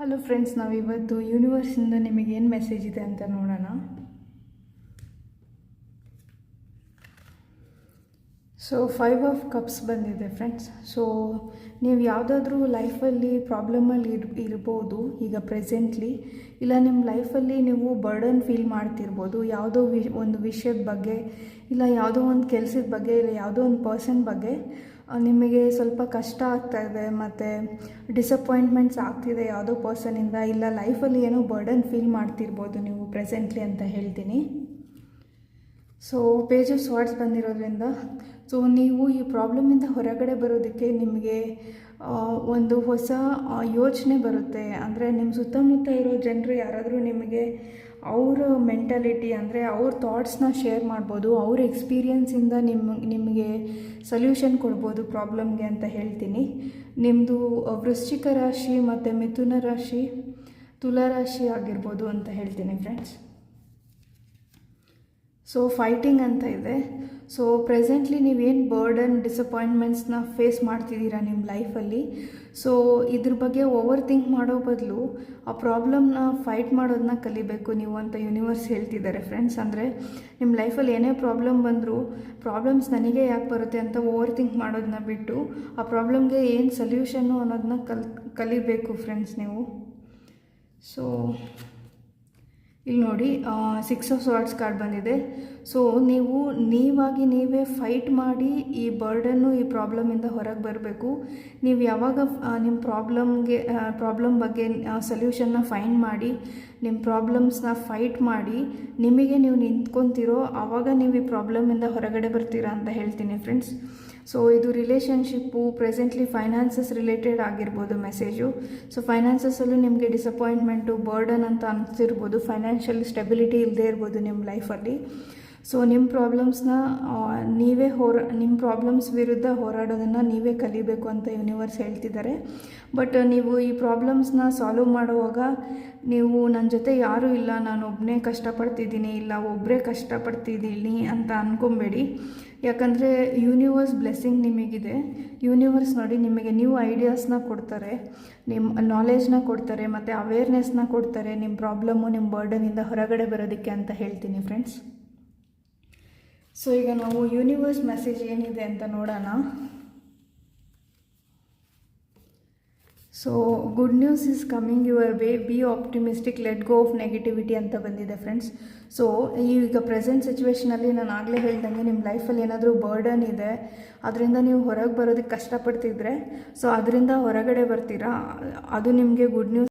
Hello friends, ನಾವಿವತ್ತು ಯೂನಿವರ್ಸಿಂದ ನಿಮಗೇನು message ಇದೆ ಅಂತ ನೋಡೋಣ. ಸೊ 5 ಆಫ್ ಕಪ್ಸ್ ಬಂದಿದೆ ಫ್ರೆಂಡ್ಸ್. ಸೊ ನೀವು ಯಾವುದಾದ್ರೂ ಲೈಫಲ್ಲಿ ಪ್ರಾಬ್ಲಮಲ್ಲಿ ಇರ್ಬೋದು ಈಗ ಪ್ರೆಸೆಂಟ್ಲಿ, ಇಲ್ಲ ನಿಮ್ಮ ಲೈಫಲ್ಲಿ ನೀವು ಬರ್ಡನ್ ಫೀಲ್ ಮಾಡ್ತಿರ್ಬೋದು ಯಾವುದೋ ಒಂದು ವಿಷಯದ ಬಗ್ಗೆ, ಇಲ್ಲ ಯಾವುದೋ ಒಂದು ಕೆಲಸದ ಬಗ್ಗೆ, ಇಲ್ಲ ಯಾವುದೋ ಒಂದು ಪರ್ಸನ್ ಬಗ್ಗೆ ನಿಮಗೆ ಸ್ವಲ್ಪ ಕಷ್ಟ ಆಗ್ತಾಯಿದೆ ಮತ್ತು ಡಿಸಪಾಯಿಂಟ್ಮೆಂಟ್ಸ್ ಆಗ್ತಿದೆ ಯಾವುದೋ ಪರ್ಸನಿಂದ, ಇಲ್ಲ ಲೈಫಲ್ಲಿ ಏನೋ ಬರ್ಡನ್ ಫೀಲ್ ಮಾಡ್ತಿರ್ಬೋದು ನೀವು ಪ್ರೆಸೆಂಟ್ಲಿ ಅಂತ ಹೇಳ್ತೀನಿ. ಸೊ ಪೇಜ್ ಆಫ್ ಸ್ವಾರ್ಡ್ಸ್ ಬಂದಿರೋದ್ರಿಂದ ಸೊ ನೀವು ಈ ಪ್ರಾಬ್ಲಮಿಂದ ಹೊರಗಡೆ ಬರೋದಕ್ಕೆ ನಿಮಗೆ ಒಂದು ಹೊಸ ಯೋಚನೆ ಬರುತ್ತೆ. ಅಂದರೆ ನಿಮ್ಮ ಸುತ್ತಮುತ್ತ ಇರೋ ಜನರು ಯಾರಾದರೂ ನಿಮಗೆ ಅವರ ಮೆಂಟಾಲಿಟಿ ಅಂದರೆ ಅವ್ರ ಥಾಟ್ಸ್ನ ಶೇರ್ ಮಾಡ್ಬೋದು, ಅವ್ರ ಎಕ್ಸ್ಪೀರಿಯನ್ಸಿಂದ ನಿಮಗೆ ಸೊಲ್ಯೂಷನ್ ಕೊಡ್ಬೋದು ಪ್ರಾಬ್ಲಮ್ಗೆ ಅಂತ ಹೇಳ್ತೀನಿ. ನಿಮ್ಮದು ವೃಶ್ಚಿಕ ರಾಶಿ ಮತ್ತು ಮಿಥುನ ರಾಶಿ, ತುಲಾ ರಾಶಿ ಆಗಿರ್ಬೋದು ಅಂತ ಹೇಳ್ತೀನಿ ಫ್ರೆಂಡ್ಸ್. ಸೊ ಫೈಟಿಂಗ್ ಅಂತ ಇದೆ. ಸೊ ಪ್ರೆಸೆಂಟ್ಲಿ ನೀವೇನು ಬರ್ಡನ್ ಡಿಸಪಾಯಿಂಟ್ಮೆಂಟ್ಸ್ನ ಫೇಸ್ ಮಾಡ್ತಿದ್ದೀರಾ ನಿಮ್ಮ ಲೈಫಲ್ಲಿ, ಸೊ ಇದ್ರ ಬಗ್ಗೆ ಓವರ್ ಥಿಂಕ್ ಮಾಡೋ ಬದಲು ಆ ಪ್ರಾಬ್ಲಮ್ನ ಫೈಟ್ ಮಾಡೋದನ್ನ ಕಲಿಬೇಕು ನೀವು ಅಂತ ಯೂನಿವರ್ಸ್ ಹೇಳ್ತಿದ್ದಾರೆ ಫ್ರೆಂಡ್ಸ್. ಅಂದರೆ ನಿಮ್ಮ ಲೈಫಲ್ಲಿ ಏನೇ ಪ್ರಾಬ್ಲಮ್ ಬಂದರೂ ಪ್ರಾಬ್ಲಮ್ಸ್ ನನಗೆ ಯಾಕೆ ಬರುತ್ತೆ ಅಂತ ಓವರ್ ಥಿಂಕ್ ಮಾಡೋದನ್ನ ಬಿಟ್ಟು ಆ ಪ್ರಾಬ್ಲಮ್ಗೆ ಏನು ಸೊಲ್ಯೂಷನ್ನು ಅನ್ನೋದನ್ನ ಕಲಿಬೇಕು ಫ್ರೆಂಡ್ಸ್ ನೀವು. ಸೊ ಇಲ್ಲಿ ನೋಡಿ 6 ಆಫ್ ಸ್ವಾರ್ಡ್ಸ್ ಕಾರ್ಡ್ ಬಂದಿದೆ. ಸೊ ನೀವೇ ಫೈಟ್ ಮಾಡಿ ಈ ಬರ್ಡನ್ನು, ಈ ಪ್ರಾಬ್ಲಮಿಂದ ಹೊರಗೆ ಬರಬೇಕು. ನೀವು ಯಾವಾಗ ನಿಮ್ಮ ಪ್ರಾಬ್ಲಮ್ ಬಗ್ಗೆ ಸೊಲ್ಯೂಷನ್ನ ಫೈಂಡ್ ಮಾಡಿ ನಿಮ್ಮ ಪ್ರಾಬ್ಲಮ್ಸ್ನ ಫೈಟ್ ಮಾಡಿ ನಿಮಗೆ ನೀವು ನಿಂತ್ಕೊತೀರೋ ಆವಾಗ ನೀವು ಈ ಪ್ರಾಬ್ಲಮಿಂದ ಹೊರಗಡೆ ಬರ್ತೀರಾ ಅಂತ ಹೇಳ್ತೀನಿ ಫ್ರೆಂಡ್ಸ್. ಸೊ ಇದು ರಿಲೇಷನ್ಶಿಪ್ಪು, ಪ್ರೆಸೆಂಟ್ಲಿ ಫೈನಾನ್ಸಸ್ ರಿಲೇಟೆಡ್ ಆಗಿರ್ಬೋದು ಮೆಸೇಜು. ಸೊ ಫೈನಾನ್ಸಸ್ಸಲ್ಲೂ ನಿಮಗೆ ಡಿಸಪಾಯಿಂಟ್ಮೆಂಟು, ಬರ್ಡನ್ ಅಂತ ಅನಿಸ್ತಿರ್ಬೋದು, ಫೈನಾನ್ಷಿಯಲ್ ಸ್ಟೆಬಿಲಿಟಿ ಇಲ್ಲದೆ ಇರ್ಬೋದು ನಿಮ್ಮ ಲೈಫಲ್ಲಿ. ಸೊ ನಿಮ್ಮ ಪ್ರಾಬ್ಲಮ್ಸ್ನ ನಿಮ್ಮ ಪ್ರಾಬ್ಲಮ್ಸ್ ವಿರುದ್ಧ ಹೋರಾಡೋದನ್ನು ನೀವೇ ಕಲಿಬೇಕು ಅಂತ ಯೂನಿವರ್ಸ್ ಹೇಳ್ತಿದ್ದಾರೆ. ಬಟ್ ನೀವು ಈ ಪ್ರಾಬ್ಲಮ್ಸ್ನ ಸಾಲ್ವ್ ಮಾಡುವಾಗ ನೀವು ನನ್ನ ಜೊತೆ ಯಾರೂ ಇಲ್ಲ, ನಾನು ಒಬ್ಬನೇ ಕಷ್ಟಪಡ್ತಿದ್ದೀನಿ, ಇಲ್ಲ ಒಬ್ಬರೇ ಕಷ್ಟಪಡ್ತಿದ್ದೀನಿ ಅಂತ ಅಂದ್ಕೊಬೇಡಿ. ಯಾಕಂದರೆ ಯೂನಿವರ್ಸ್ ಬ್ಲೆಸ್ಸಿಂಗ್ ನಿಮಗಿದೆ. ಯೂನಿವರ್ಸ್ ನೋಡಿ ನಿಮಗೆ ನ್ಯೂ ಐಡಿಯಾಸ್ನ ಕೊಡ್ತಾರೆ, ನಿಮ್ಮ ನಾಲೆಜ್ನ ಕೊಡ್ತಾರೆ ಮತ್ತು ಅವೇರ್ನೆಸ್ನ ಕೊಡ್ತಾರೆ ನಿಮ್ಮ ಪ್ರಾಬ್ಲಮ್ಮು, ನಿಮ್ಮ ಬರ್ಡನಿಂದ ಹೊರಗಡೆ ಬರೋದಕ್ಕೆ ಅಂತ ಹೇಳ್ತೀನಿ ಫ್ರೆಂಡ್ಸ್. ಸೊ ಈಗ ನಾವು ಯೂನಿವರ್ಸ್ ಮೆಸೇಜ್ ಏನಿದೆ ಅಂತ ನೋಡೋಣ. So good news is coming your way, B optimistic, let go of negativity ಅಂತ ಬಂದಿದೆ ಫ್ರೆಂಡ್ಸ್. ಸೊ ಈಗ ಪ್ರೆಸೆಂಟ್ ಸಿಚುವೇಷನಲ್ಲಿ ನಾನು ಆಗಲೇ ಹೇಳ್ದಂಗೆ ನಿಮ್ಮ ಲೈಫಲ್ಲಿ ಏನಾದರೂ ಬರ್ಡನ್ ಇದೆ, ಅದರಿಂದ ನೀವು ಹೊರಗೆ ಬರೋದಕ್ಕೆ ಕಷ್ಟಪಡ್ತಿದ್ರೆ ಸೊ ಅದರಿಂದ ಹೊರಗಡೆ ಬರ್ತೀರಾ, ಅದು ನಿಮಗೆ ಗುಡ್ ನ್ಯೂಸ್